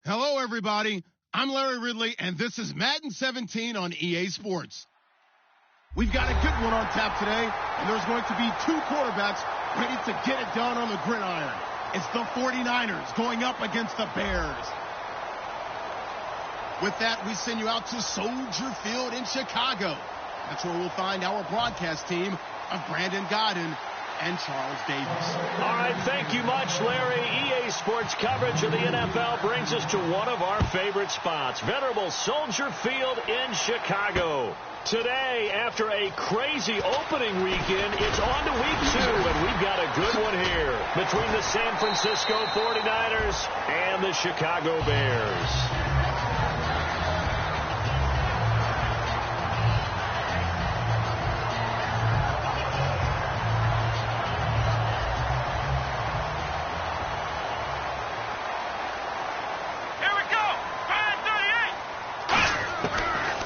Hello, everybody. I'm Larry Ridley, and this is Madden 17 on EA Sports. We've got a good one on tap today, and there's going to be two quarterbacks ready to get it done on the gridiron. It's the 49ers going up against the Bears. With that, we send you out to Soldier Field in Chicago. That's where we'll find our broadcast team of Brandon Godden and Charles Davis. All right, thank you much, Larry. EA Sports coverage of the NFL brings us to one of our favorite spots, venerable Soldier Field in Chicago. Today, after a crazy opening weekend, it's on to week 2, and we've got a good one here between the San Francisco 49ers and the Chicago Bears.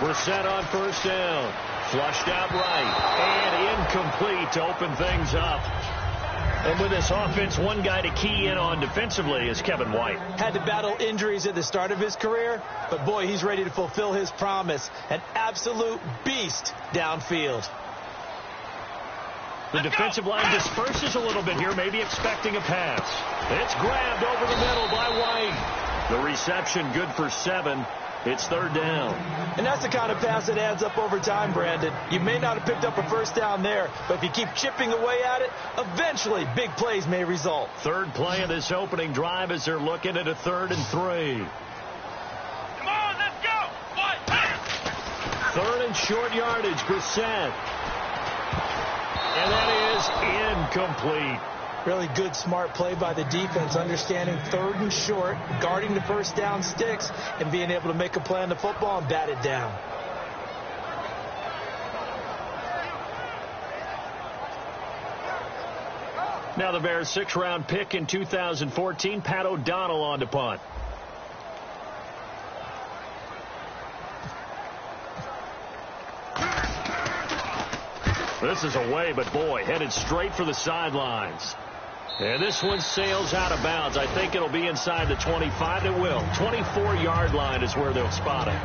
We're set on first down. Flushed out right. And incomplete to open things up. And with this offense, one guy to key in on defensively is Kevin White. Had to battle injuries at the start of his career, but boy, he's ready to fulfill his promise. An absolute beast downfield. The defensive line disperses a little bit here, maybe expecting a pass. It's grabbed over the middle by White. The reception good for 7. It's third down. And that's the kind of pass that adds up over time, Brandon. You may not have picked up a first down there, but if you keep chipping away at it, eventually big plays may result. Third play of this opening drive as they're looking at a 3rd and 3. Come on, let's go. What? 3rd and short yardage, Brissett. And that is incomplete. Really good, smart play by the defense, understanding 3rd and short, guarding the first down sticks, and being able to make a play on the football and bat it down. Now the Bears' 6th-round pick in 2014, Pat O'Donnell on to punt. This is away, but boy, headed straight for the sidelines. And this one sails out of bounds. I think it'll be inside the 25. It will. 24-yard line is where they'll spot it.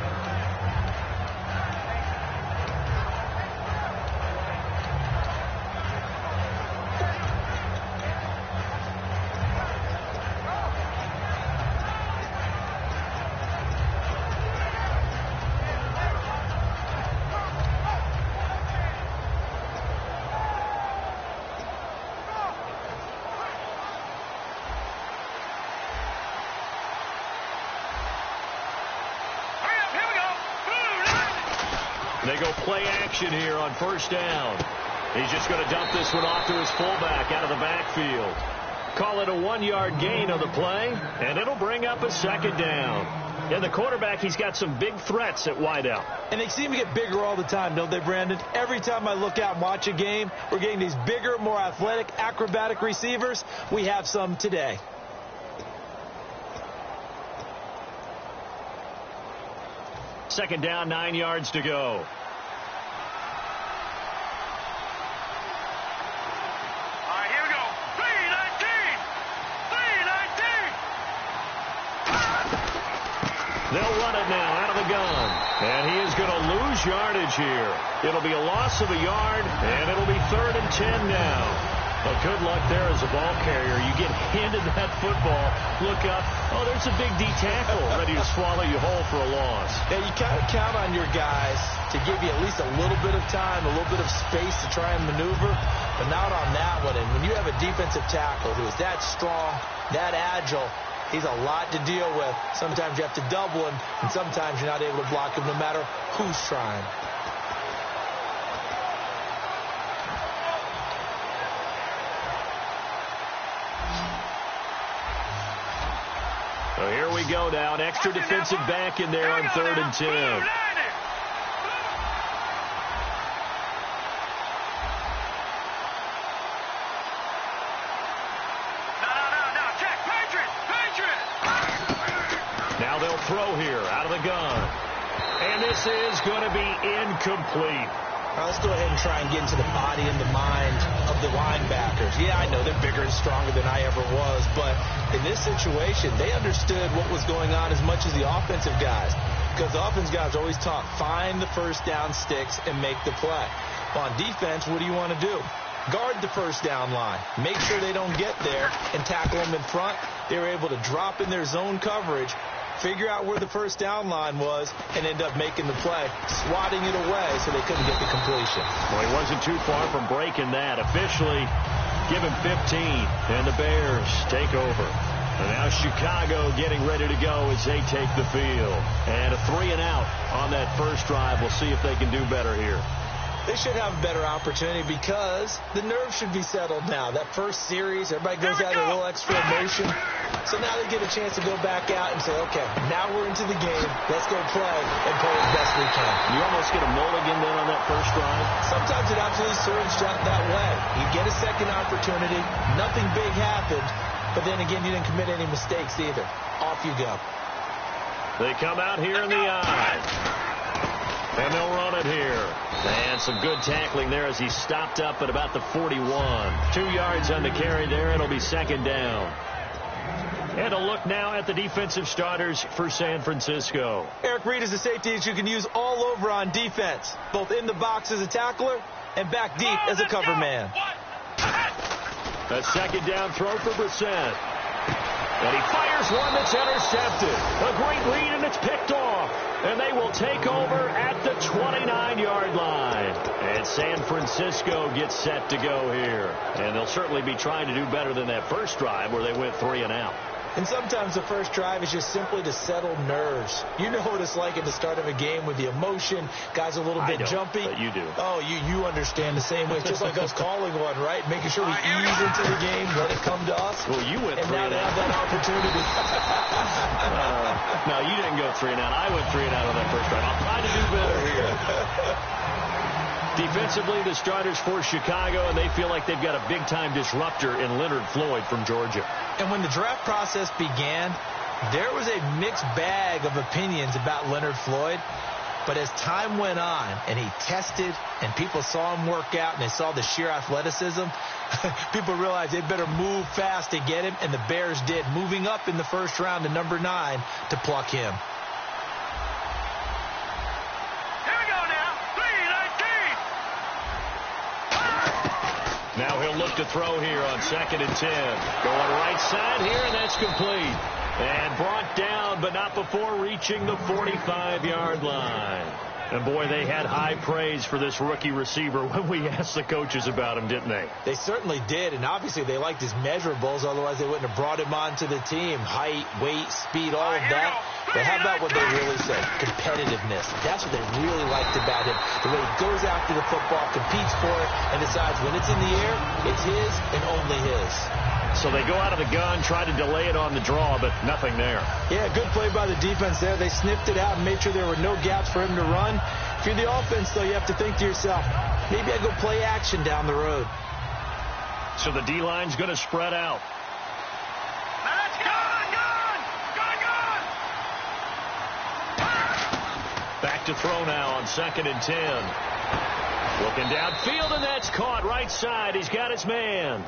They go play action here on first down. He's just going to dump this one off to his fullback out of the backfield. Call it a 1-yard gain on the play, and it'll bring up a 2nd down. And the quarterback, he's got some big threats at wideout. And they seem to get bigger all the time, don't they, Brandon? Every time I look out and watch a game, we're getting these bigger, more athletic, acrobatic receivers. We have some today. Second down, 9 yards to go. All right, here we go. 319. 319. They'll run it now out of the gun. And he is going to lose yardage here. It'll be a loss of a yard, and it'll be 3rd and 10 now. Well, good luck there as a ball carrier. You get handed that football, look up, oh, there's a big D tackle ready to swallow you whole for a loss. Yeah, you kind of count on your guys to give you at least a little bit of time, a little bit of space to try and maneuver, but not on that one. And when you have a defensive tackle who is that strong, that agile, he's a lot to deal with. Sometimes you have to double him, and sometimes you're not able to block him no matter who's trying. So here we go now. An extra defensive back in there on 3rd and 10. No, check. Patriot. Now they'll throw here out of the gun. And this is going to be incomplete. All right, let's go ahead and try and get into the body and the mind of the linebackers. Yeah, I know they're bigger and stronger than I ever was, but in this situation, they understood what was going on as much as the offensive guys, because the offensive guys are always taught, find the first down sticks and make the play. Well, on defense, what do you want to do? Guard the first down line. Make sure they don't get there and tackle them in front. They were able to drop in their zone coverage, figure out where the first down line was, and end up making the play, swatting it away so they couldn't get the completion. Well, he wasn't too far from breaking that. Officially, give him 15, and the Bears take over. And now Chicago getting ready to go as they take the field. And a 3-and-out on that first drive. We'll see if they can do better here. They should have a better opportunity because the nerves should be settled now. That first series, everybody goes out a little extra emotion. So now they get a chance to go back out and say, okay, now we're into the game. Let's go play and play as best we can. You almost get a mulligan then on that first drive? Sometimes it absolutely serves that way. You get a second opportunity. Nothing big happened. But then again, you didn't commit any mistakes either. Off you go. They come out here in the eye. And they'll run it here. And some good tackling there as he stopped up at about the 41. 2 yards on the carry there. It'll be second down. And a look now at the defensive starters for San Francisco. Eric Reed is a safety that you can use all over on defense, both in the box as a tackler and back deep as a cover man. A second down throw for Brissett. And he fires one that's intercepted. A great read, and it's picked off. And they will take over at the 29-yard line. And San Francisco gets set to go here. And they'll certainly be trying to do better than that first drive where they went 3-and-out. And sometimes the first drive is just simply to settle nerves. You know what it's like at the start of a game with the emotion. Guys a little bit jumpy. But you do. Oh, you understand the same way. It's just like us calling one, right? Making sure we ease into the game, let it come to us. Well, you went 3-and-out. And now they have that opportunity. No, you didn't go 3-and-out. I went 3-and-out on that first drive. I'll try to do better here. Defensively, the starters for Chicago, and they feel like they've got a big-time disruptor in Leonard Floyd from Georgia. And when the draft process began, there was a mixed bag of opinions about Leonard Floyd. But as time went on and he tested and people saw him work out and they saw the sheer athleticism, people realized they better move fast to get him, and the Bears did, moving up in the first round to number 9 to pluck him. Now he'll look to throw here on 2nd and 10. Going right side here, and that's complete. And brought down, but not before reaching the 45-yard line. And, boy, they had high praise for this rookie receiver when we asked the coaches about him, didn't they? They certainly did, and obviously they liked his measurables. Otherwise, they wouldn't have brought him onto the team. Height, weight, speed, all of that. But how about what they really said? Competitiveness. That's what they really liked about him. The way he goes after the football, competes for it, and decides when it's in the air, it's his and only his. So they go out of the gun, try to delay it on the draw, but nothing there. Yeah, good play by the defense there. They sniffed it out and made sure there were no gaps for him to run. If you're the offense, though, you have to think to yourself, maybe I go play action down the road. So the D-line's going to spread out. Back to throw now on 2nd and 10. Looking downfield, and that's caught right side. He's got his man.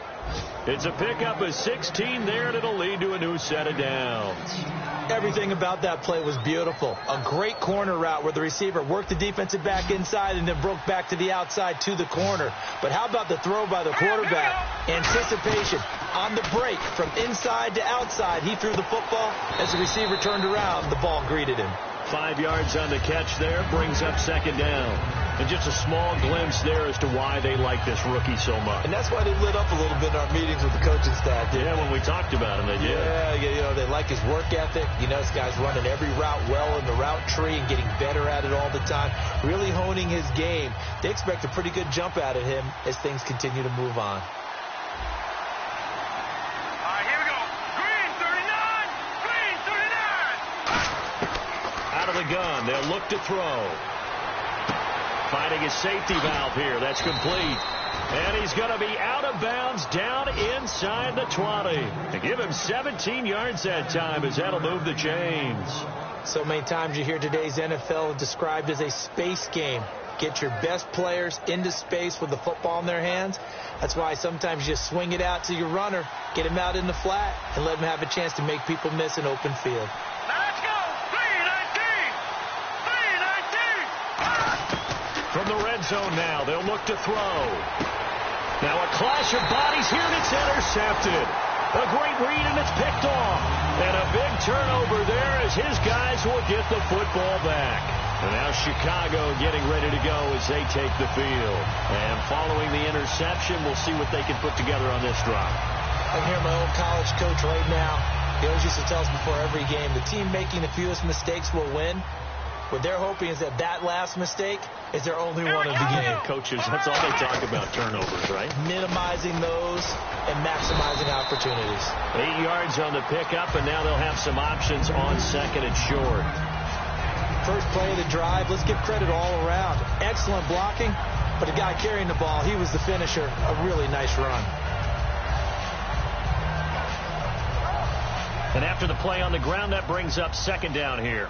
It's a pickup of 16 there, and it'll lead to a new set of downs. Everything about that play was beautiful. A great corner route where the receiver worked the defensive back inside and then broke back to the outside to the corner. But how about the throw by the quarterback? Anticipation on the break from inside to outside. He threw the football. As the receiver turned around, the ball greeted him. 5 yards on the catch there, brings up 2nd down. And just a small glimpse there as to why they like this rookie so much. And that's why they lit up a little bit in our meetings with the coaching staff. Yeah, when we talked about him, they did. Yeah, you know, they like his work ethic. You know, this guy's running every route well in the route tree and getting better at it all the time. Really honing his game. They expect a pretty good jump out of him as things continue to move on. Out of the gun, they'll look to throw. Finding his safety valve here. That's complete. And he's going to be out of bounds down inside the 20. To give him 17 yards that time as that'll move the chains. So many times you hear today's NFL described as a space game. get your best players into space with the football in their hands. That's why sometimes you just swing it out to your runner, get him out in the flat, and let him have a chance to make people miss an open field. Let's go! 319! 319! From the red zone now, they'll look to throw. Now a clash of bodies here, and it's intercepted. A great read, and it's picked off. And a big turnover there as his guys will get the football back. And now Chicago getting ready to go as they take the field. And following the interception, we'll see what they can put together on this drive. I hear my old college coach right now. He always used to tell us before every game, the team making the fewest mistakes will win. What they're hoping is that last mistake is their only one of the game. Coaches, that's all they talk about, turnovers, right? Minimizing those and maximizing opportunities. 8 yards on the pickup, and now they'll have some options on second and short. First play of the drive, let's give credit all around. Excellent blocking, but the guy carrying the ball, he was the finisher. A really nice run. And after the play on the ground, that brings up second down here.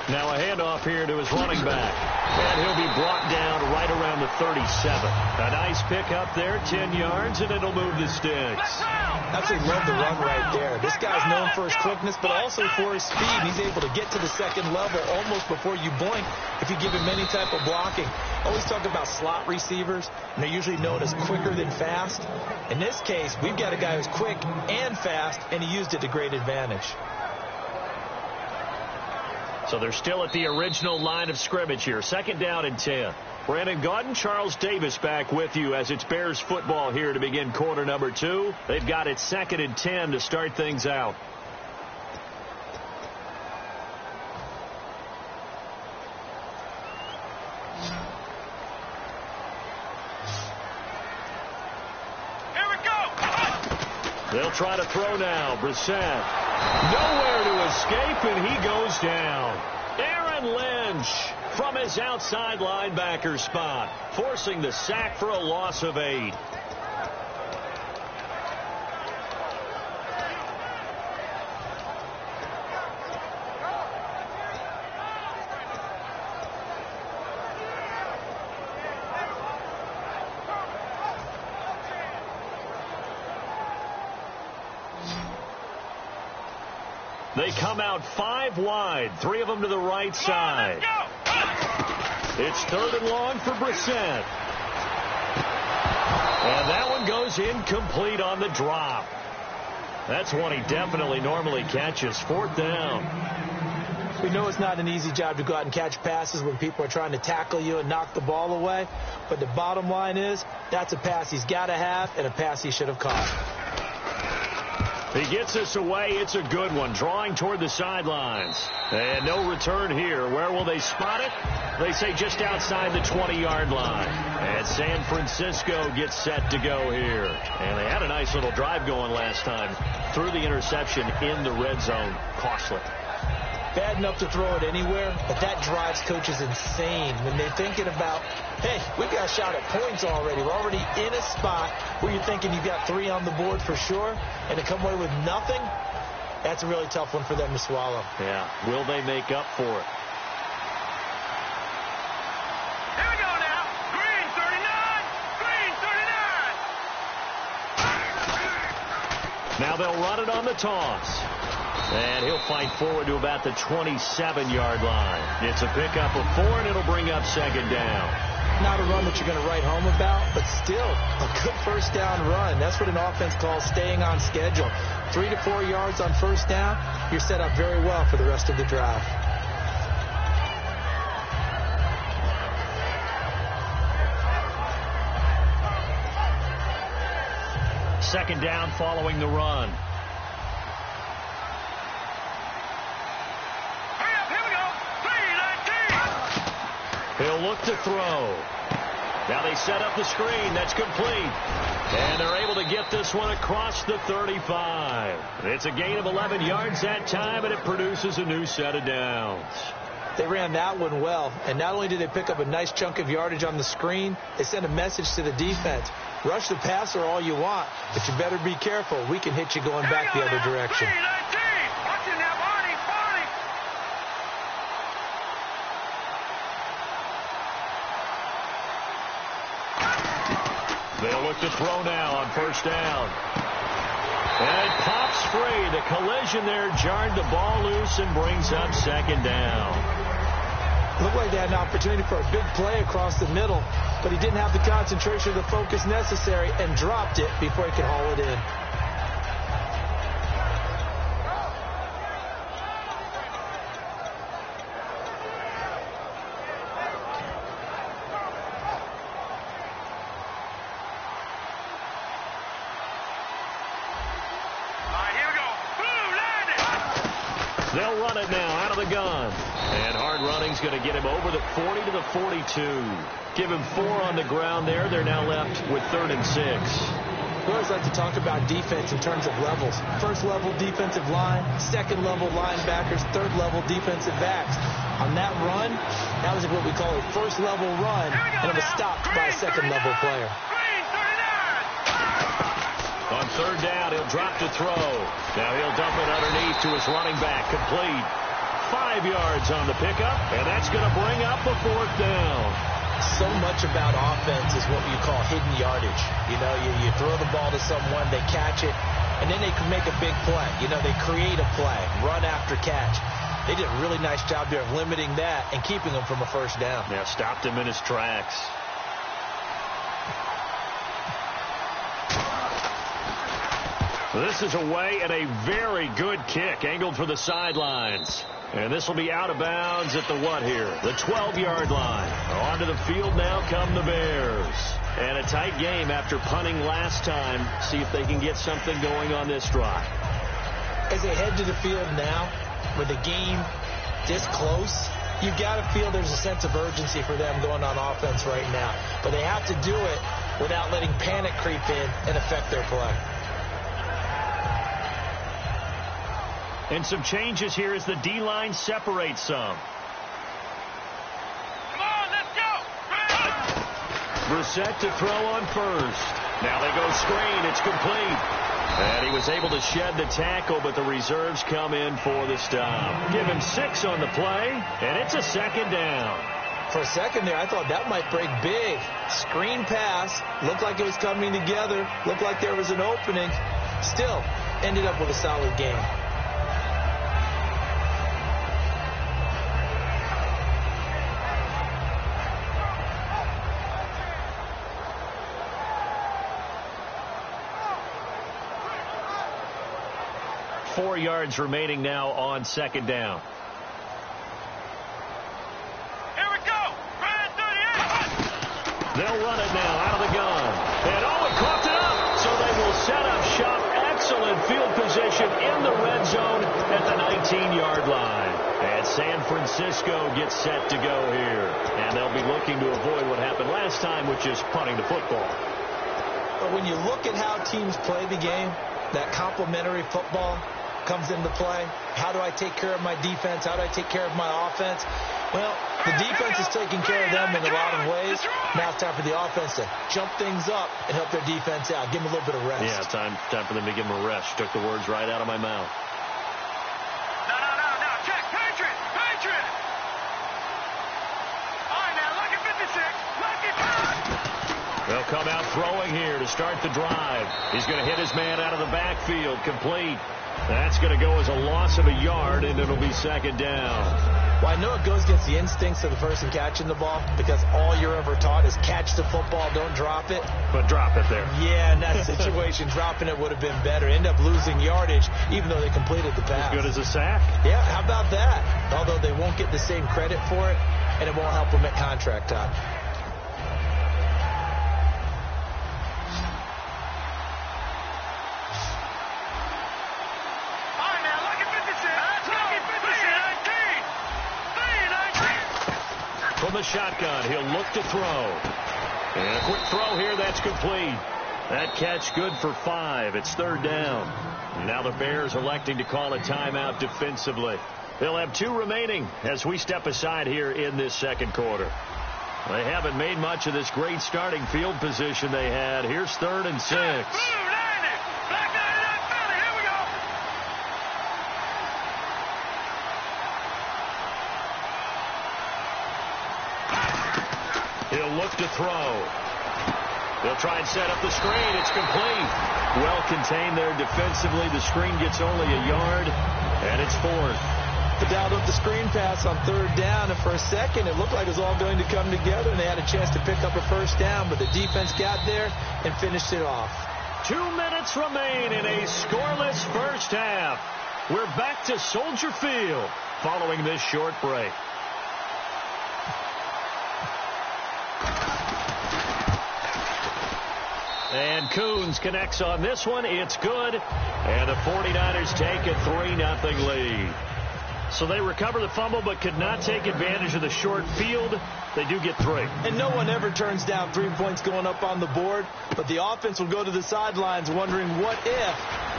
Now a handoff here to his running back. And he'll be brought down right around the 37. A nice pickup there, 10 yards, and it'll move the sticks. Absolutely love the run right there. This guy's known for his quickness, but also for his speed. He's able to get to the second level almost before you blink if you give him any type of blocking. Always talk about slot receivers, and they're usually known as quicker than fast. In this case, we've got a guy who's quick and fast, and he used it to great advantage. So they're still at the original line of scrimmage here. Second down and 10. Brandon Gaudin, Charles Davis back with you as it's Bears football here to begin quarter number 2. They've got it second and 10 to start things out. Here we go! They'll try to throw now. Brissett. Nowhere to escape, and he goes down. Aaron Lynch from his outside linebacker spot, forcing the sack for a loss of 8. They come out 5 wide, 3 of them to the right side. It's third and long for Brissett. And that one goes incomplete on the drop. That's one he definitely normally catches. Fourth down. We know it's not an easy job to go out and catch passes when people are trying to tackle you and knock the ball away. But the bottom line is, that's a pass he's got to have and a pass he should have caught. He gets this away. It's a good one. Drawing toward the sidelines. And no return here. Where will they spot it? They say just outside the 20-yard line. And San Francisco gets set to go here. And they had a nice little drive going last time. Threw the interception in the red zone. Costly. Bad enough to throw it anywhere, but that drives coaches insane when they're thinking about, hey, we've got a shot at points already. We're already in a spot where you're thinking you've got 3 on the board for sure, and to come away with nothing, that's a really tough one for them to swallow. Yeah. Will they make up for it? Here we go now. Green 39. Green 39. Now they'll run it on the toss. And he'll fight forward to about the 27-yard line. It's a pickup of 4, and it'll bring up second down. Not a run that you're going to write home about, but still a good first down run. That's what an offense calls staying on schedule. 3 to 4 yards on first down, you're set up very well for the rest of the drive. Second down following the run. He'll look to throw. Now they set up the screen. That's complete. And they're able to get this one across the 35. It's a gain of 11 yards that time, and it produces a new set of downs. They ran that one well, and not only did they pick up a nice chunk of yardage on the screen, they sent a message to the defense. Rush the passer all you want, but you better be careful. We can hit you going back the other direction. look to throw now on first down. And it pops free. The collision there jarred the ball loose and brings up second down. Looked like they had an opportunity for a big play across the middle, but he didn't have the concentration or the focus necessary and dropped it before he could haul it in. They'll run it now out of the gun. And hard running's going to get him over the 40 to the 42. Give him 4 on the ground there. They're now left with 3rd and 6. We always like to talk about defense in terms of levels. First level defensive line, second level linebackers, third level defensive backs. On that run, that was what we call a first level run, and it was stopped by a second level player. On 3rd down, he'll drop to throw. Now he'll dump it underneath to his running back. Complete. 5 yards on the pickup, and that's going to bring up a 4th down. So much about offense is what you call hidden yardage. You know, you throw the ball to someone, they catch it, and then they can make a big play. You know, they create a play, run after catch. They did a really nice job there of limiting that and keeping him from a first down. Yeah, stopped him in his tracks. This is away and a very good kick angled for the sidelines. And this will be out of bounds at the what here? The 12-yard line. Onto the field now come the Bears. And a tight game after punting last time. See if they can get something going on this drive. As they head to the field now, with the game this close, you've got to feel there's a sense of urgency for them going on offense right now. But they have to do it without letting panic creep in and affect their play. And some changes here as the D-line separates some. Come on, let's go! Brissett to throw on first. Now they go screen. It's complete. And he was able to shed the tackle, but the reserves come in for the stop. Give him 6 on the play, and it's a 2nd down. For a second there, I thought that might break big. Screen pass. Looked like it was coming together. Looked like there was an opening. Still, ended up with a solid game. Four yards remaining now on 2nd down. Here we go! Red 38! They'll run it now out of the gun. And he caught it up. So they will set up shop. Excellent field position in the red zone at the 19-yard line. And San Francisco gets set to go here. And they'll be looking to avoid what happened last time, which is punting the football. But when you look at how teams play the game, that complementary football comes into play. How do I take care of my defense? How do I take care of my offense? Well, the defense is taking care of them in a lot of ways. Now it's time for the offense to jump things up and help their defense out. Give them a little bit of rest. Yeah, time for them to give them a rest. Took the words right out of my mouth. No. Check. Patriot. All right, now, look at 56. They'll come out throwing here to start the drive. He's going to hit his man out of the backfield. Complete. That's going to go as a loss of a yard, and it'll be 2nd down. Well, I know it goes against the instincts of the person catching the ball because all you're ever taught is catch the football, don't drop it. But drop it there. Yeah, in that situation, dropping it would have been better. End up losing yardage, even though they completed the pass. As good as a sack. Yeah, how about that? Although they won't get the same credit for it, and it won't help them at contract time. From the shotgun, he'll look to throw. And a quick throw here, that's complete. That catch good for 5. It's 3rd down. Now the Bears electing to call a timeout defensively. They'll have 2 remaining as we step aside here in this 2nd quarter. They haven't made much of this great starting field position they had. Here's 3rd and 6. He'll look to throw. They'll try and set up the screen. It's complete. Well contained there defensively. The screen gets only a yard, and it's fourth. But down with the screen pass on third down, and for a second it looked like it was all going to come together, and they had a chance to pick up a first down, but the defense got there and finished it off. 2 minutes remain in a scoreless first half. We're back to Soldier Field following this short break. And Coons connects on this one. It's good. And the 49ers take a 3-0 lead. So they recover the fumble but could not take advantage of the short field. They do get 3. And no one ever turns down 3 points going up on the board. But the offense will go to the sidelines wondering what if.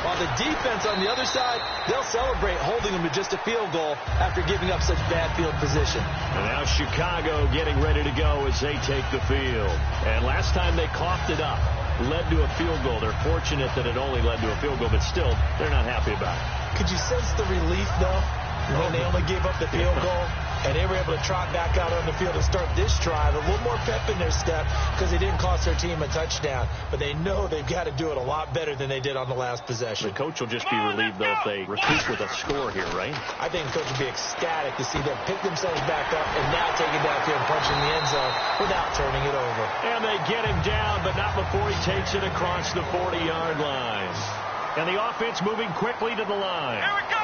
While the defense on the other side, they'll celebrate holding them to just a field goal after giving up such bad field position. And now Chicago getting ready to go as they take the field. And last time they coughed it up. Led to a field goal. They're fortunate that it only led to a field goal, but still, they're not happy about it. Could you sense the relief, though, when they only gave up the field goal? And they were able to trot back out on the field and start this drive. A little more pep in their step because they didn't cost their team a touchdown. But they know they've got to do it a lot better than they did on the last possession. The coach will just be relieved, though, if they recoup with a score here, right? I think the coach will be ecstatic to see them pick themselves back up and now take it downfield and punch in the end zone without turning it over. And they get him down, but not before he takes it across the 40-yard line. And the offense moving quickly to the line. Here we go.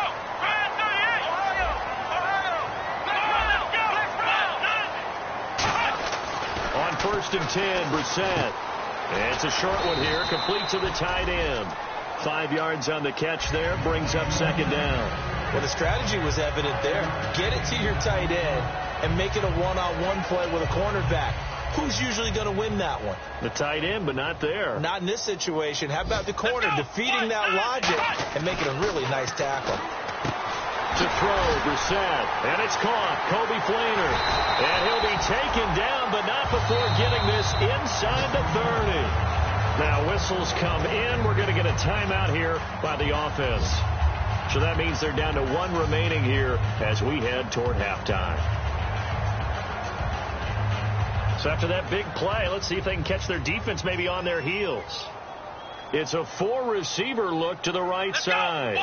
On 1st and 10, Brissett. It's a short one here, complete to the tight end. 5 yards on the catch there, brings up second down. Well, the strategy was evident there. Get it to your tight end and make it a one-on-one play with a cornerback. Who's usually going to win that one? The tight end, but not there. Not in this situation. How about the corner defeating that logic and making a really nice tackle? To throw, Brissett, and it's caught. Kobe Flainer, and he'll be taken down, but not before getting this inside the 30. Now whistles come in. We're going to get a timeout here by the offense. So that means they're down to 1 remaining here as we head toward halftime. So after that big play, let's see if they can catch their defense maybe on their heels. It's a 4-receiver look to the right side.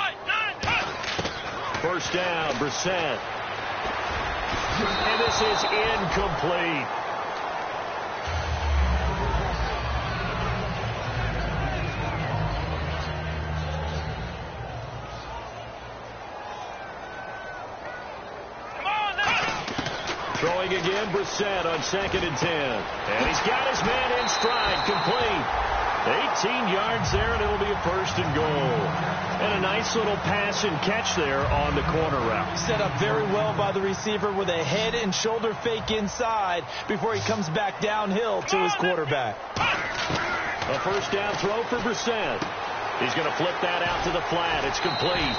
First down, Brissett. And this is incomplete. Throwing again, Brissett on 2nd and 10. And he's got his man in stride, complete. 18 yards there, and it'll be a 1st and goal. And a nice little pass and catch there on the corner route. Set up very well by the receiver with a head and shoulder fake inside before he comes back downhill to his quarterback. A 1st down throw for Brissett. He's going to flip that out to the flat. It's complete.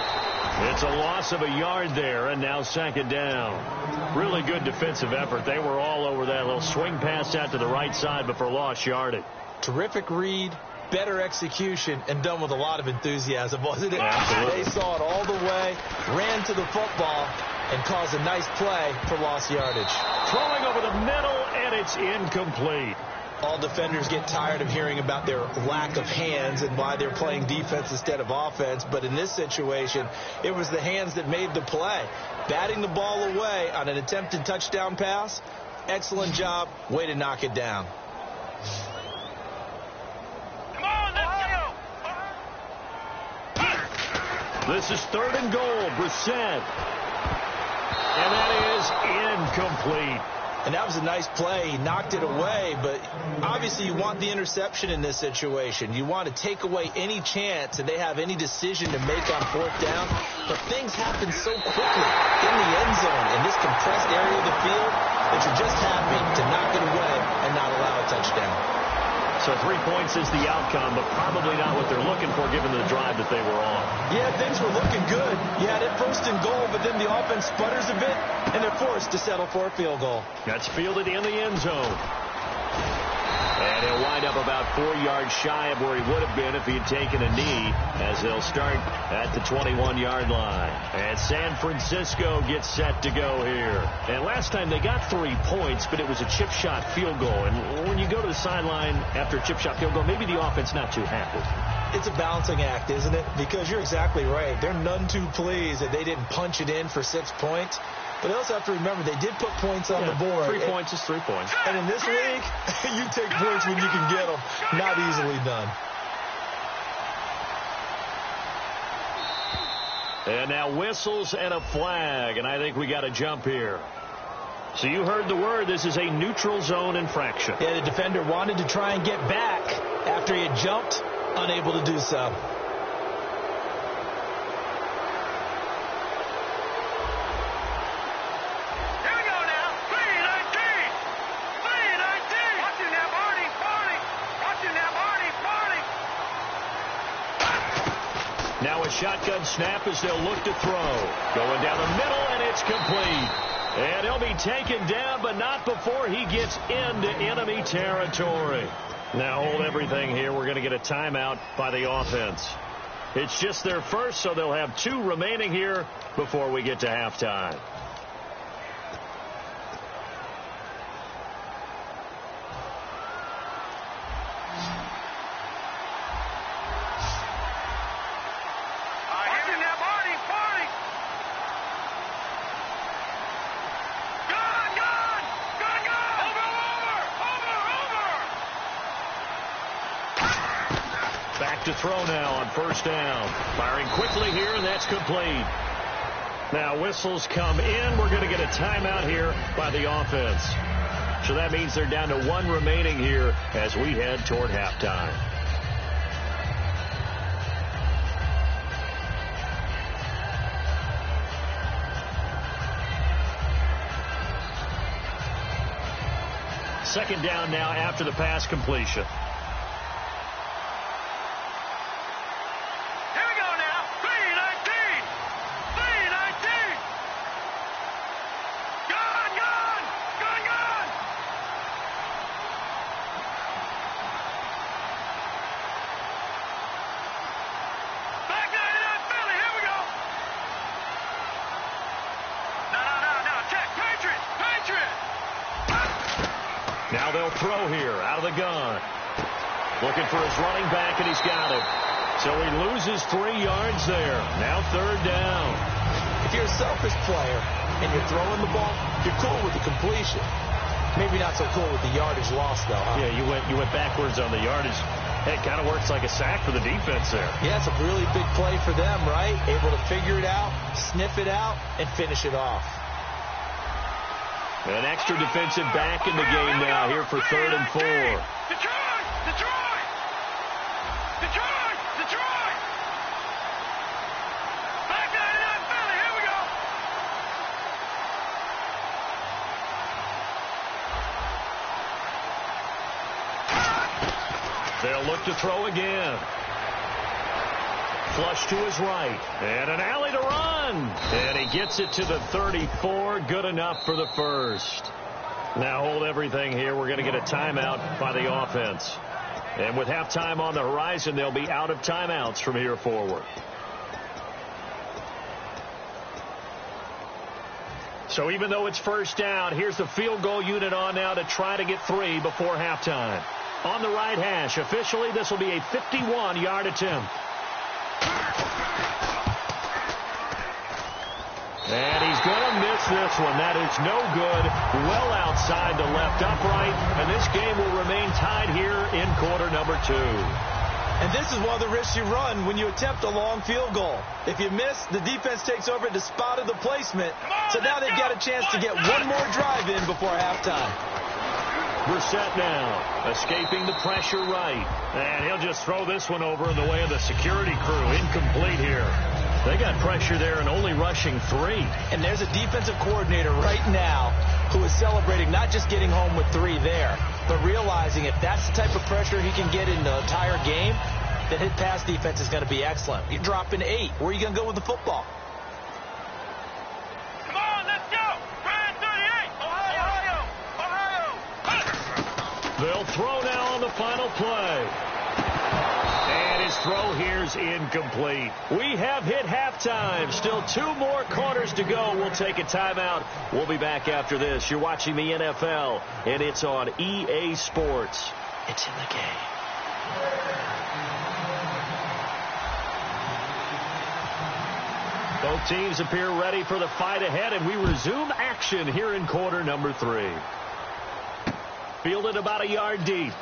It's a loss of a yard there, and now 2nd down. Really good defensive effort. They were all over that little swing pass out to the right side, but for lost yardage. Terrific read, better execution, and done with a lot of enthusiasm, wasn't it? Absolutely. They saw it all the way, ran to the football, and caused a nice play for lost yardage. Throwing over the middle, and it's incomplete. All defenders get tired of hearing about their lack of hands and why they're playing defense instead of offense. But in this situation, it was the hands that made the play. Batting the ball away on an attempted touchdown pass, excellent job, way to knock it down. This is 3rd and goal, Brissett. And that is incomplete. And that was a nice play. He knocked it away, but obviously you want the interception in this situation. You want to take away any chance that they have any decision to make on 4th down. But things happen so quickly in the end zone in this compressed area of the field that you're just happy to knock it away and not allow a touchdown. So 3 points is the outcome, but probably not what they're looking for given the drive that they were on. Yeah, things were looking good. You had it 1st and goal, but then the offense sputters a bit, and they're forced to settle for a field goal. That's fielded in the end zone. And he'll wind up about 4 yards shy of where he would have been if he had taken a knee, as they'll start at the 21-yard line. And San Francisco gets set to go here. And last time they got 3 points, but it was a chip shot field goal. And when you go to the sideline after a chip shot field goal, maybe the offense not too happy. It's a balancing act, isn't it? Because you're exactly right. They're none too pleased that they didn't punch it in for 6 points. But they also have to remember they did put points on the board. 3 points is 3 points. And in this league, you take points when you can get them. Not easily done. And now whistles and a flag, and I think we got a jump here. So you heard the word. This is a neutral zone infraction. Yeah, the defender wanted to try and get back after he had jumped, unable to do so. Now a shotgun snap as they'll look to throw. Going down the middle, and it's complete. And he'll be taken down, but not before he gets into enemy territory. Now hold everything here. We're going to get a timeout by the offense. It's just their first, so they'll have 2 remaining here before we get to halftime. To throw now on first down. Firing quickly here, and that's complete. Now whistles come in. We're going to get a timeout here by the offense. So that means they're down to 1 remaining here as we head toward halftime. Second down now after the pass completion. Now they'll throw here out of the gun. Looking for his running back, and he's got him. So he loses 3 yards there. Now third down. If you're a selfish player and you're throwing the ball, you're cool with the completion. Maybe not so cool with the yardage loss, though, huh? Yeah, you went backwards on the yardage. Hey, it kind of works like a sack for the defense there. Yeah, it's a really big play for them, right? Able to figure it out, sniff it out, and finish it off. An extra defensive back in the game now here for 3rd and 4. Detroit! Detroit! Detroit! Detroit! Back 99 Philly, here we go! They'll look to throw again. Flush to his right. And an alley to run. And he gets it to the 34. Good enough for the first. Now hold everything here. We're going to get a timeout by the offense. And with halftime on the horizon, they'll be out of timeouts from here forward. So even though it's first down, here's the field goal unit on now to try to get 3 before halftime. On the right hash, officially, this will be a 51-yard attempt. And he's going to miss this one. That is no good. Well outside the left upright. And this game will remain tied here in quarter number 2. And this is one of the risks you run when you attempt a long field goal. If you miss, the defense takes over the spot of the placement. So now they've got a chance to get one more drive in before halftime. Brissett now, escaping the pressure right. And he'll just throw this one over in the way of the security crew. Incomplete here. They got pressure there and only rushing 3. And there's a defensive coordinator right now who is celebrating not just getting home with 3 there, but realizing if that's the type of pressure he can get in the entire game, then his pass defense is going to be excellent. You're dropping 8. Where are you going to go with the football? Come on, let's go! Brand 38! Ohio! Ohio! They'll throw now on the final play. And his throw here's incomplete. We have hit halftime. Still 2 more quarters to go. We'll take a timeout. We'll be back after this. You're watching the NFL, and it's on EA Sports. It's in the game. Both teams appear ready for the fight ahead, and we resume action here in quarter number 3. Fielded about a yard deep.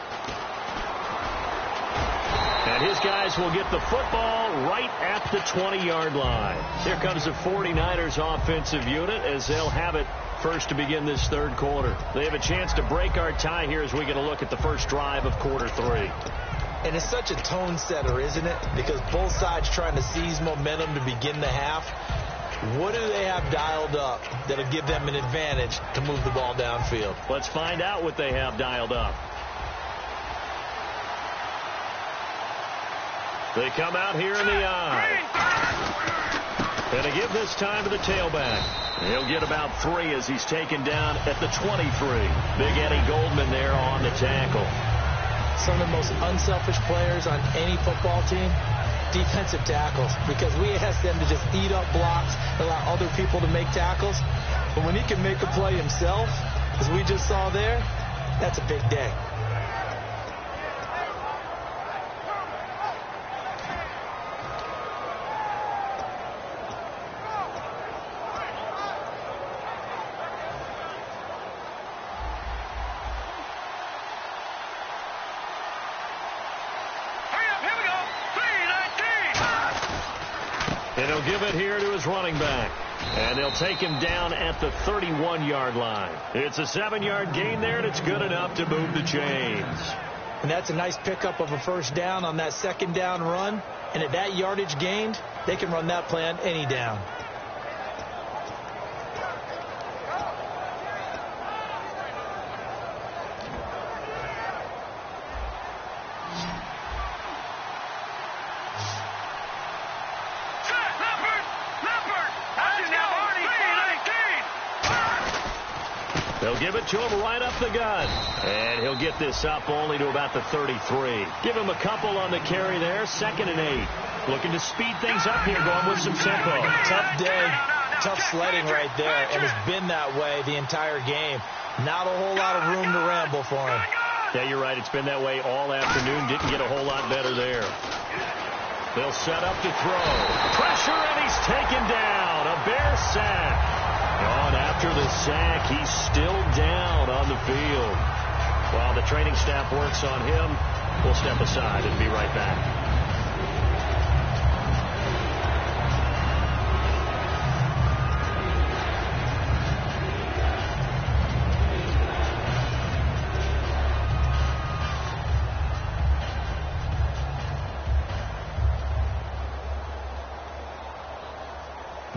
And his guys will get the football right at the 20-yard line. Here comes the 49ers offensive unit as they'll have it first to begin this third quarter. They have a chance to break our tie here as we get a look at the first drive of quarter 3. And it's such a tone setter, isn't it? Because both sides trying to seize momentum to begin the half. What do they have dialed up that'll give them an advantage to move the ball downfield? Let's find out what they have dialed up. They come out here in the eye. And to give this time to the tailback. He'll get about 3 as he's taken down at the 23. Big Eddie Goldman there on the tackle. Some of the most unselfish players on any football team, defensive tackles, because we ask them to just eat up blocks, allow other people to make tackles. But when he can make a play himself, as we just saw there, that's a big day. And he'll give it here to his running back. And they'll take him down at the 31-yard line. It's a 7-yard gain there, and it's good enough to move the chains. And that's a nice pickup of a first down on that second down run. And at that yardage gained, they can run that play on any down. They'll give it to him right up the gut. And he'll get this up only to about the 33. Give him a couple on the carry there. 2nd and 8. Looking to speed things up here, going with some tempo. Tough day, tough sledding right there, and it's been that way the entire game. Not a whole lot of room to ramble for him. Yeah, you're right. It's been that way all afternoon. Didn't get a whole lot better there. They'll set up to throw. Pressure, and he's taken down. A Bear sack. On after the sack, he's still down on the field. While the training staff works on him, we'll step aside and be right back.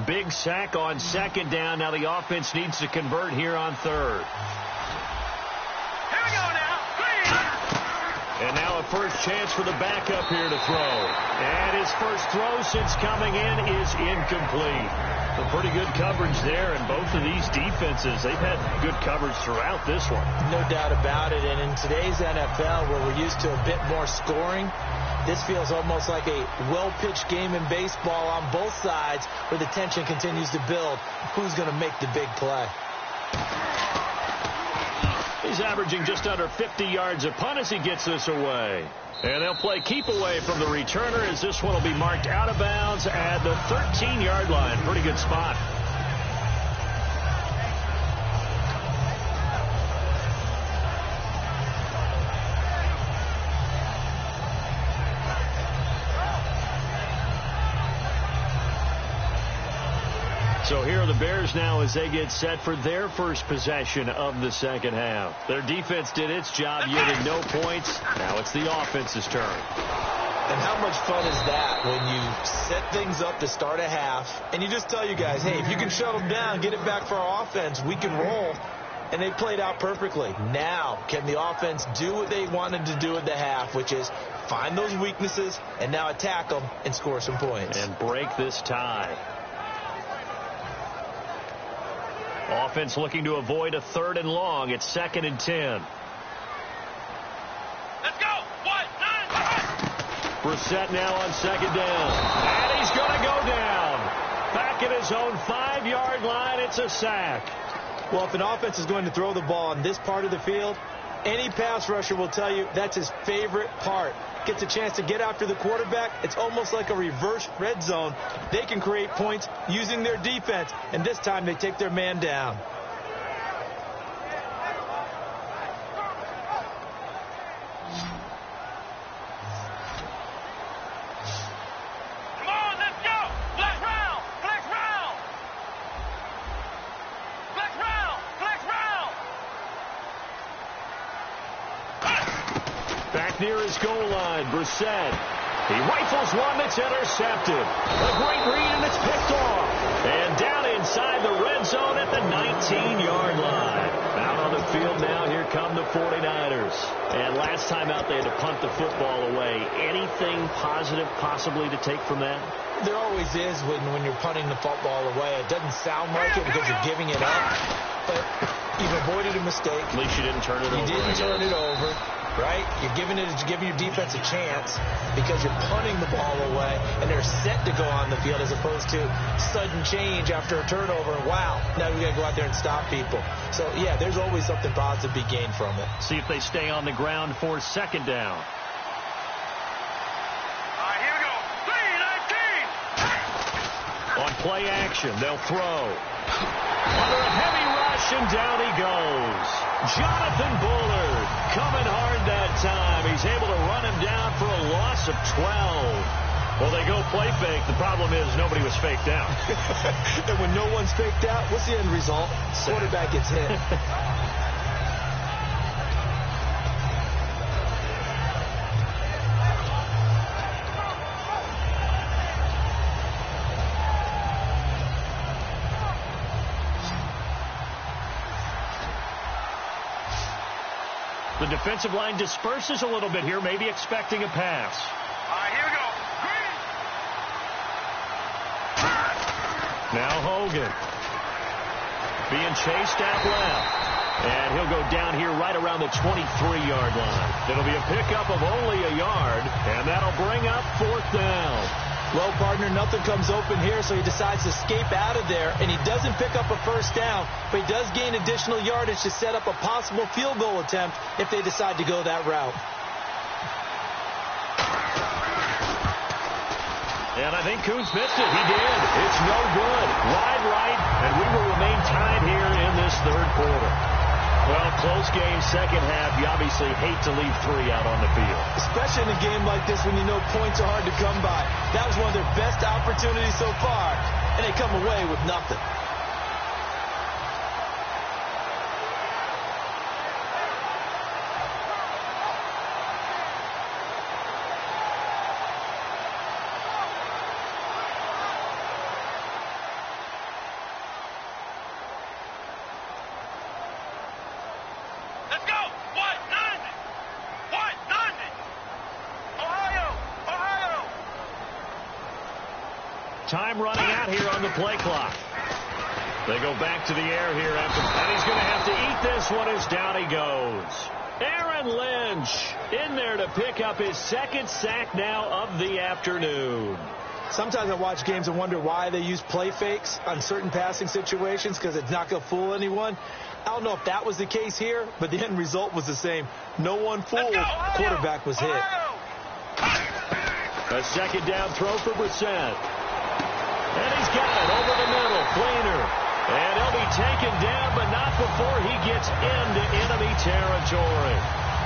Big sack on 2nd down. Now the offense needs to convert here on 3rd. Here we go now. And now a first chance for the backup here to throw. And his first throw since coming in is incomplete. A pretty good coverage there, and both of these defenses, they've had good coverage throughout this one. No doubt about it. And in today's NFL, where we're used to a bit more scoring, this feels almost like a well-pitched game in baseball on both sides where the tension continues to build. Who's going to make the big play? He's averaging just under 50 yards a punt as he gets this away. And they'll play keep away from the returner as this one will be marked out of bounds at the 13-yard line. Pretty good spot. So here are the Bears now as they get set for their first possession of the second half. Their defense did its job, yielding no points. Now it's the offense's turn. And how much fun is that when you set things up to start a half and you just tell you guys, hey, if you can shut them down, get it back for our offense, we can roll. And they played out perfectly. Now, can the offense do what they wanted to do at the half, which is find those weaknesses and now attack them and score some points. And break this tie. Offense looking to avoid a 3rd and long. It's 2nd and 10. set now on second down. And he's going to go down. Back at his own 5-yard line, it's a sack. Well, if an offense is going to throw the ball on this part of the field, any pass rusher will tell you that's his favorite part. Gets a chance to get after the quarterback. It's almost like a reverse red zone. They can create points using their defense, and this time they take their man down. Near his goal line, Brissett. He rifles one that's intercepted. A great read, and it's picked off. And down inside the red zone at the 19-yard line. Out on the field now, here come the 49ers. And last time out, they had to punt the football away. Anything positive possibly to take from that? There always is when you're punting the football away. It doesn't sound like it because you're giving it up. But you've avoided a mistake. At least you didn't turn it over. You didn't turn it over. Right? You're giving your defense a chance because you're punting the ball away, and they're set to go on the field as opposed to sudden change after a turnover. And wow, now we got to go out there and stop people. So, yeah, there's always something positive to be gained from it. See if they stay on the ground for second down. All right, here we go. 3-19. On play action, they'll throw. Under a heavy rush, and down he goes. Jonathan Bullard coming hard that time. He's able to run him down for a loss of 12. Well, they go play fake. The problem is nobody was faked out. And when no one's faked out, what's the end result? Quarterback gets hit. The defensive line disperses a little bit here, maybe expecting a pass. All right, here we go. Green. Now Hogan. Being chased out left. And he'll go down here right around the 23-yard line. It'll be a pickup of only a yard, and that'll bring up fourth down. Well, partner, nothing comes open here, so he decides to escape out of there, and he doesn't pick up a first down, but he does gain additional yardage to set up a possible field goal attempt if they decide to go that route. And I think Coons missed it. He did. It's no good. Wide right, and we will remain tied here in this third quarter. Well, close game, second half. You obviously hate to leave 3 out on the field. Especially in a game like this when you know points are hard to come by. That was one of their best opportunities so far, and they come away with nothing. Time running out here on the play clock. They go back to the air here after, and he's going to have to eat this one as down he goes. Aaron Lynch in there to pick up his second sack now of the afternoon. Sometimes I watch games and wonder why they use play fakes on certain passing situations because it's not going to fool anyone. I don't know if that was the case here, but the end result was the same. No one fooled. Quarterback was hit. A second down throw for Brissett. And he's got it over the middle. Fleener. And he'll be taken down, but not before he gets into enemy territory.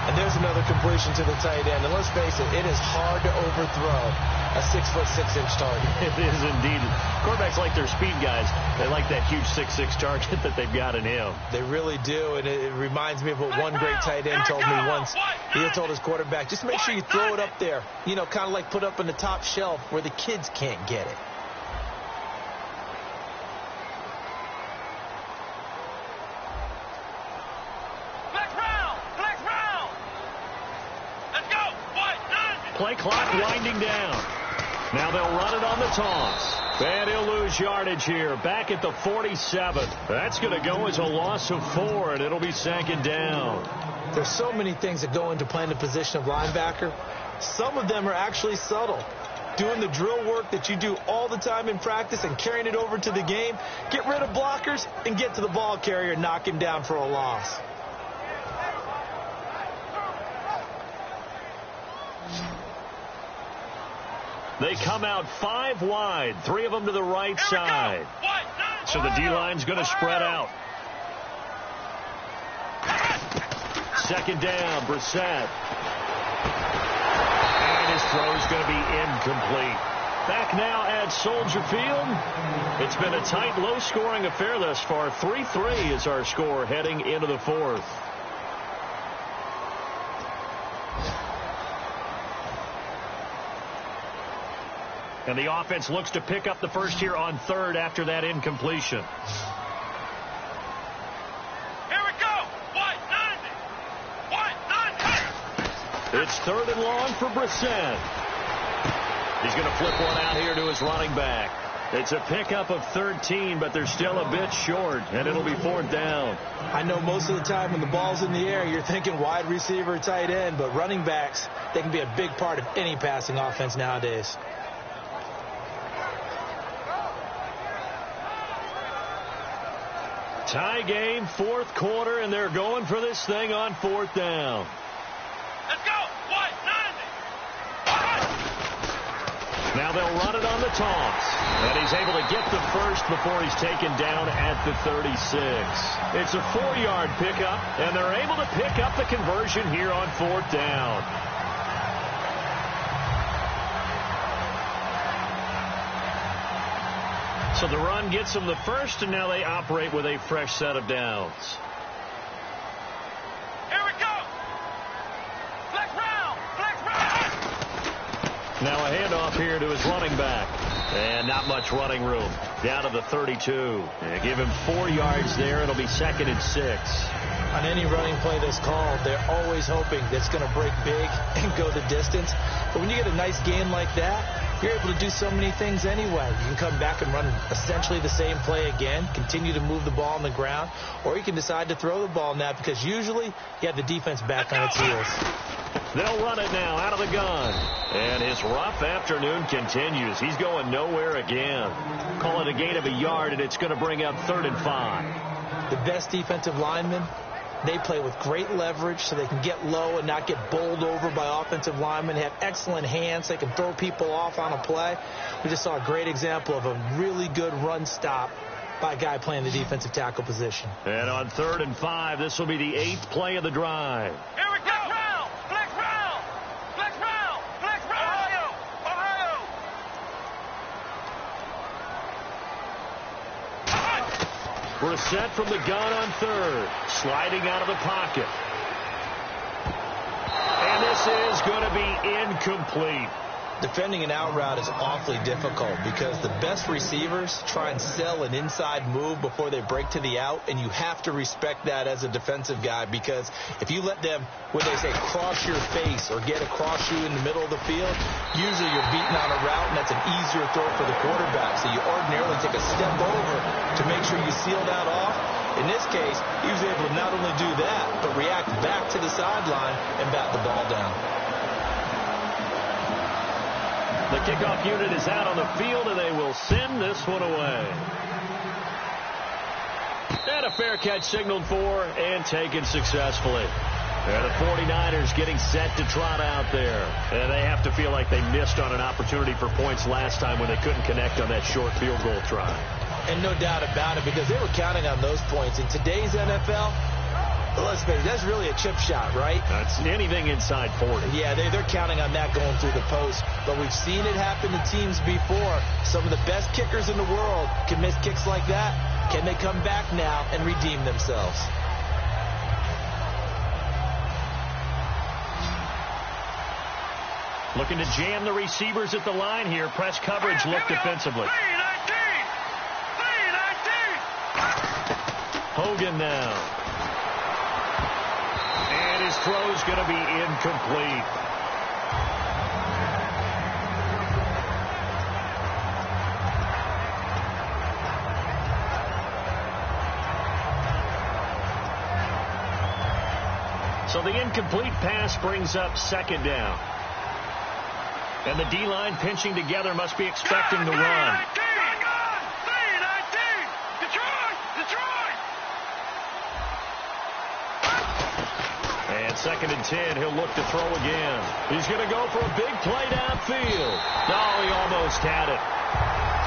And there's another completion to the tight end. And let's face it, it is hard to overthrow a 6'6" target. It is indeed. Quarterbacks like their speed guys. They like that huge 6'6" target that they've got in him. They really do, and it reminds me of what one great tight end told me once. He told his quarterback, just make sure you throw it up there. You know, kind of like put up on the top shelf where the kids can't get it. Play clock winding down. Now they'll run it on the toss. And he'll lose yardage here. Back at the 47. That's going to go as a loss of 4, and it'll be second down. There's so many things that go into playing the position of linebacker. Some of them are actually subtle. Doing the drill work that you do all the time in practice and carrying it over to the game. Get rid of blockers and get to the ball carrier and knock him down for a loss. They come out 5 wide, 3 of them to the right side. So the D-line's going to spread out. Second down, Brissett. And his throw's going to be incomplete. Back now at Soldier Field. It's been a tight, low-scoring affair thus far. 3-3 is our score heading into the fourth. And the offense looks to pick up the first here on third after that incompletion. Here we go. White 90. It's third and long for Brissett. He's going to flip one out here to his running back. It's a pickup of 13, but they're still a bit short, and it'll be fourth down. I know most of the time when the ball's in the air, you're thinking wide receiver, tight end, but running backs, they can be a big part of any passing offense nowadays. Tie game, fourth quarter, and they're going for this thing on fourth down. Let's go. White 90. Now they'll run it on the taunts. And he's able to get the first before he's taken down at the 36. It's a 4-yard pickup, and they're able to pick up the conversion here on fourth down. So the run gets them the first, and now they operate with a fresh set of downs. Here we go. Flex round. Flex round. Now a handoff here to his running back. And not much running room. Down to the 32. Give him 4 yards there. It'll be 2nd and 6. On any running play that's called, they're always hoping that it's going to break big and go the distance. But when you get a nice gain like that, you're able to do so many things anyway. You can come back and run essentially the same play again, continue to move the ball on the ground, or you can decide to throw the ball now because usually you have the defense back on its heels. They'll run it now out of the gun. And his rough afternoon continues. He's going nowhere again. Call it a gain of a yard, and it's going to bring up 3rd and 5. The best defensive linemen, they play with great leverage so they can get low and not get bowled over by offensive linemen. They have excellent hands. They can throw people off on a play. We just saw a great example of a really good run stop by a guy playing the defensive tackle position. And on 3rd and 5, this will be the 8th play of the drive. Here we go. Flex round. Flex round. Flex round. Ohio. Brissett from the gun on 3rd. Sliding out of the pocket. And this is going to be incomplete. Defending an out route is awfully difficult because the best receivers try and sell an inside move before they break to the out, and you have to respect that as a defensive guy because if you let them, when they say cross your face or get across you in the middle of the field, usually you're beating on a route, and that's an easier throw for the quarterback. So you ordinarily take a step over to make sure you seal that off. In this case, he was able to not only do that, but react back to the sideline and bat the ball down. The kickoff unit is out on the field, and they will send this one away. And a fair catch signaled for and taken successfully. And the 49ers getting set to trot out there. And they have to feel like they missed on an opportunity for points last time when they couldn't connect on that short field goal try. And no doubt about it, because they were counting on those points. In today's NFL, let's face it, that's really a chip shot, right? That's anything inside 40. Yeah, they're counting on that going through the post. But we've seen it happen to teams before. Some of the best kickers in the world can miss kicks like that. Can they come back now and redeem themselves? Looking to jam the receivers at the line here. Press coverage look defensively. Hogan now. And his throw's going to be incomplete. So the incomplete pass brings up 2nd down. And the D-line pinching together must be expecting the run. And 2nd and 10, he'll look to throw again. He's going to go for a big play downfield. Oh, he almost had it.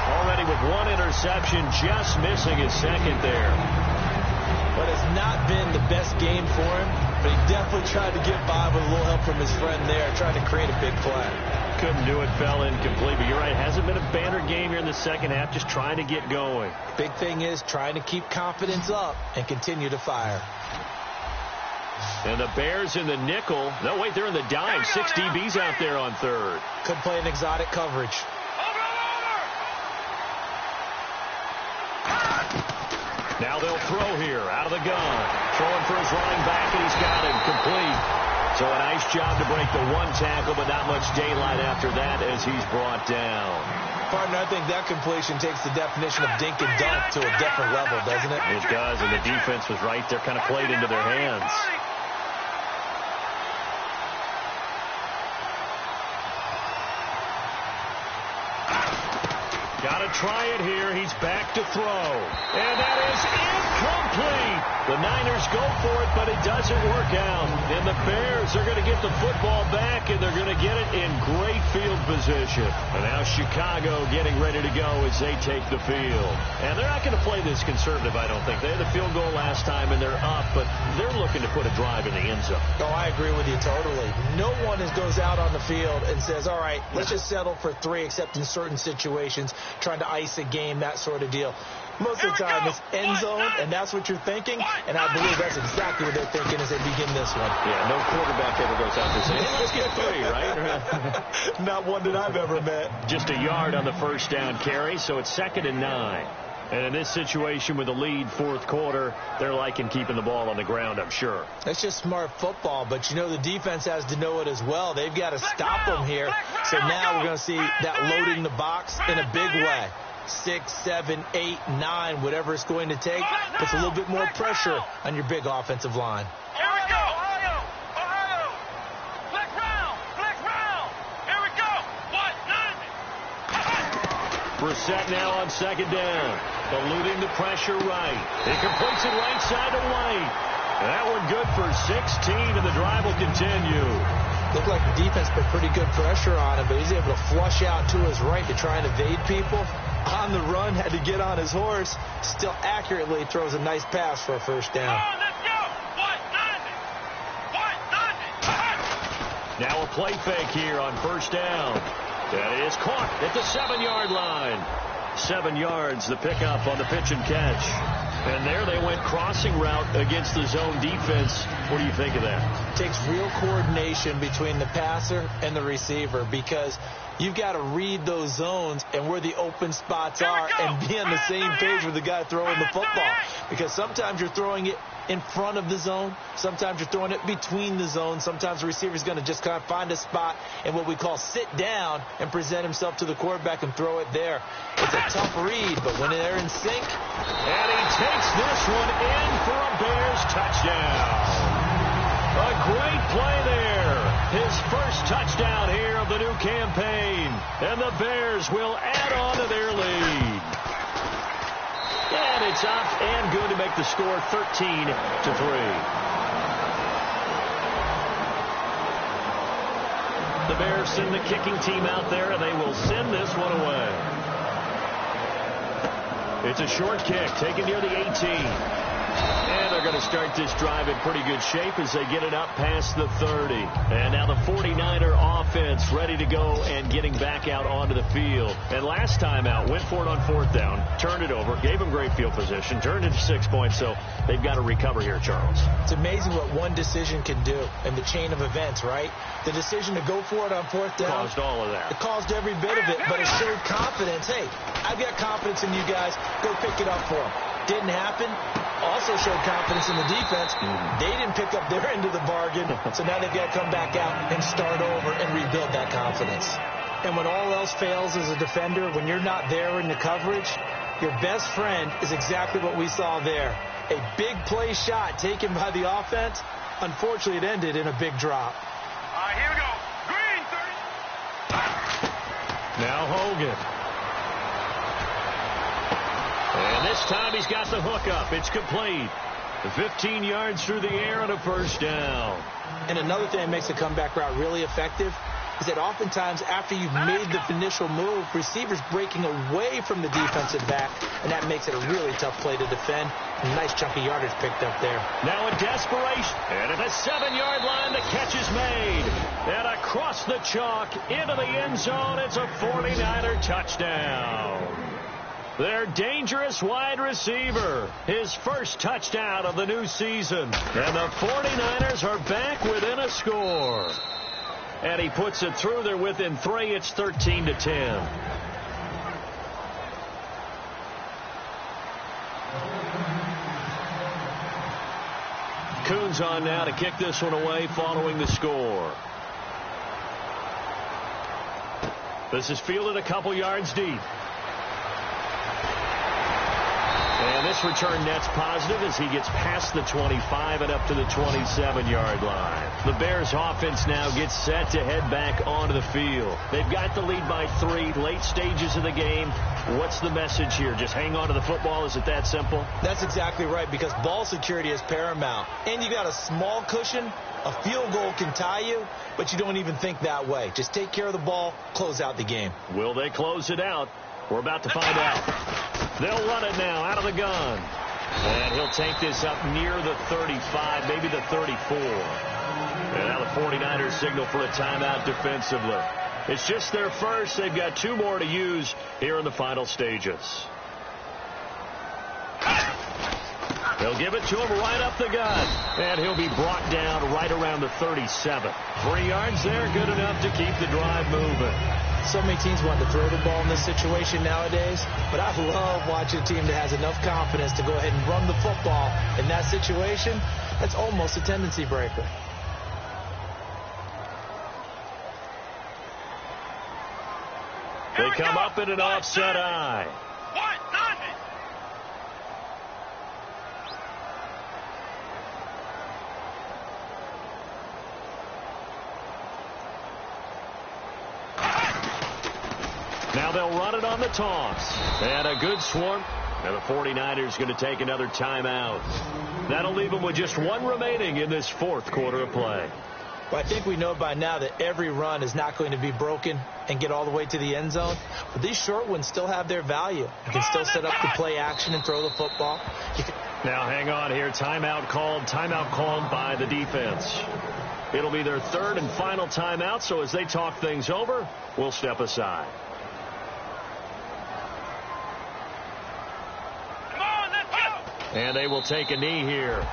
Already with 1 interception, just missing his 2nd there. But it's not been the best game for him, but he definitely tried to get by with a little help from his friend there, trying to create a big play. Couldn't do it, fell incomplete, but you're right, it hasn't been a banner game here in the second half, just trying to get going. Big thing is trying to keep confidence up and continue to fire. And the Bears in the nickel. No, wait, they're in the dime. 6 DBs out there on 3rd. Could play an exotic coverage. Now they'll throw here out of the gun. Throwing for his running back, and he's got him complete. So a nice job to break the 1 tackle, but not much daylight after that as he's brought down. Partner, I think that completion takes the definition of dink and dunk to a different level, doesn't it? It does, and the defense was right there, kind of played into their hands. Got to try it here. He's back to throw. And that is incomplete. The Niners go for it, but it doesn't work out. And the Bears are going to get the football back, and they're going to get it in great field position. And now Chicago getting ready to go as they take the field. And they're not going to play this conservative, I don't think. They had the field goal last time, and they're up, but they're looking to put a drive in the end zone. Oh, I agree with you totally. No one goes out on the field and says, all right, let's just settle for 3, except in certain situations, trying to ice a game, that sort of deal. Most of the time, it's end zone, and that's what you're thinking, and I believe that's exactly what they're thinking as they begin this one. Yeah, no quarterback ever goes out there saying, hey, let's get 3, right? Not one that I've ever met. Just a yard on the first down carry, so it's 2nd and 9. And in this situation with a lead 4th quarter, they're liking keeping the ball on the ground, I'm sure. That's just smart football, but, you know, the defense has to know it as well. They've got to stop them here. So now we're going to see that loading the box in a big way. 6, 7, 8, 9, whatever it's going to take, puts a little bit more pressure on your big offensive line. Here we go. Ohio. Flex round. Here we go. What? Brissett now on 2nd down. Eluding the pressure right. He completes it right side to White. That one good for 16, and the drive will continue. Looked like the defense put pretty good pressure on him, but he's able to flush out to his right to try and evade people. On the run, had to get on his horse. Still accurately throws a nice pass for a first down. Let's go. What? Now a play fake here on first down. That is caught at the 7-yard line. 7 yards, the pickup on the pitch and catch. And there they went crossing route against the zone defense. What do you think of that? It takes real coordination between the passer and the receiver, because you've got to read those zones and where the open spots are and be on the same page with the guy throwing the football. Because sometimes you're throwing it in front of the zone. Sometimes you're throwing it between the zones. Sometimes the receiver's going to just kind of find a spot and what we call sit down and present himself to the quarterback and throw it there. It's a tough read, but when they're in sync. And he takes this one in for a Bears touchdown. A great play there. His first touchdown here of the new campaign. And the Bears will add on to their lead. And it's up and good to make the score 13-3. The Bears send the kicking team out there, and they will send this one away. It's a short kick taken near the 18. And they're going to start this drive in pretty good shape as they get it up past the 30. And now the 49er offense ready to go and getting back out onto the field. And last time out, went for it on 4th down, turned it over, gave them great field position, turned it to 6 points. So they've got to recover here, Charles. It's amazing what one decision can do in the chain of events, right? The decision to go for it on 4th down. Caused all of that. It caused every bit of it, but it showed confidence. Hey, I've got confidence in you guys. Go pick it up for them. Didn't happen. Also showed confidence in the defense. They didn't pick up their end of the bargain, so now they've got to come back out and start over and rebuild that confidence. And when all else fails as a defender, when you're not there in the coverage, your best friend is exactly what we saw there. A big play shot taken by the offense. Unfortunately, it ended in a big drop. Here we go. Green 30. Now Hogan. And this time he's got the hook up. It's complete. 15 yards through the air and a first down. And another thing that makes the comeback route really effective is that oftentimes after you've made the initial move, receivers breaking away from the defensive back, and that makes it a really tough play to defend. A nice chunk of yardage picked up there. Now in desperation, and at the 7-yard line, the catch is made. And across the chalk, into the end zone, it's a 49er touchdown. Their dangerous wide receiver, his first touchdown of the new season. And the 49ers are back within a score. And he puts it through. They're within 3. It's 13-10. Coons on now to kick this one away following the score. This is fielded a couple yards deep. And this return net's positive as he gets past the 25 and up to the 27-yard line. The Bears offense now gets set to head back onto the field. They've got the lead by 3, late stages of the game. What's the message here? Just hang on to the football? Is it that simple? That's exactly right, because ball security is paramount. And you got a small cushion. A field goal can tie you, but you don't even think that way. Just take care of the ball, close out the game. Will they close it out? We're about to find out. They'll run it now out of the gun. And he'll take this up near the 35, maybe the 34. And now the 49ers signal for a timeout defensively. It's just their first. They've got 2 more to use here in the final stages. They'll give it to him right up the gut. And he'll be brought down right around the 37. 3 yards there, good enough to keep the drive moving. So many teams want to throw the ball in this situation nowadays, but I love watching a team that has enough confidence to go ahead and run the football in that situation. That's almost a tendency breaker. They come up in an offset eye. Now they'll run it on the toss. And a good swarm. And the 49ers going to take another timeout. That'll leave them with just 1 remaining in this 4th quarter of play. Well, I think we know by now that every run is not going to be broken and get all the way to the end zone. But these short ones still have their value. You can still set up the play action and throw the football. Now hang on here. Timeout called by the defense. It'll be their 3rd and final timeout. So as they talk things over, we'll step aside. And they will take a knee here.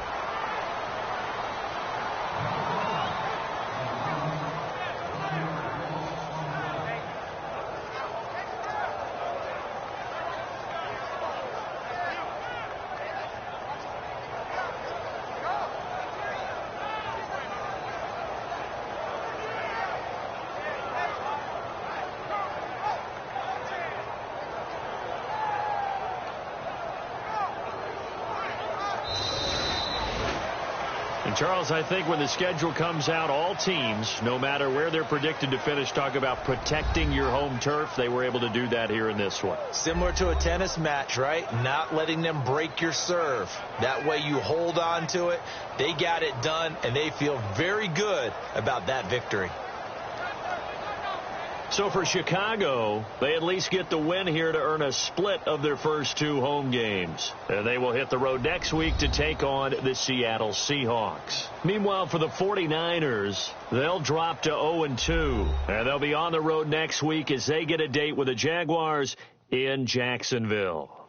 Charles, I think when the schedule comes out, all teams, no matter where they're predicted to finish, talk about protecting your home turf. They were able to do that here in this one. Similar to a tennis match, right? Not letting them break your serve. That way you hold on to it. They got it done, and they feel very good about that victory. So for Chicago, they at least get the win here to earn a split of their first 2 home games. And they will hit the road next week to take on the Seattle Seahawks. Meanwhile, for the 49ers, they'll drop to 0-2. And they'll be on the road next week as they get a date with the Jaguars in Jacksonville.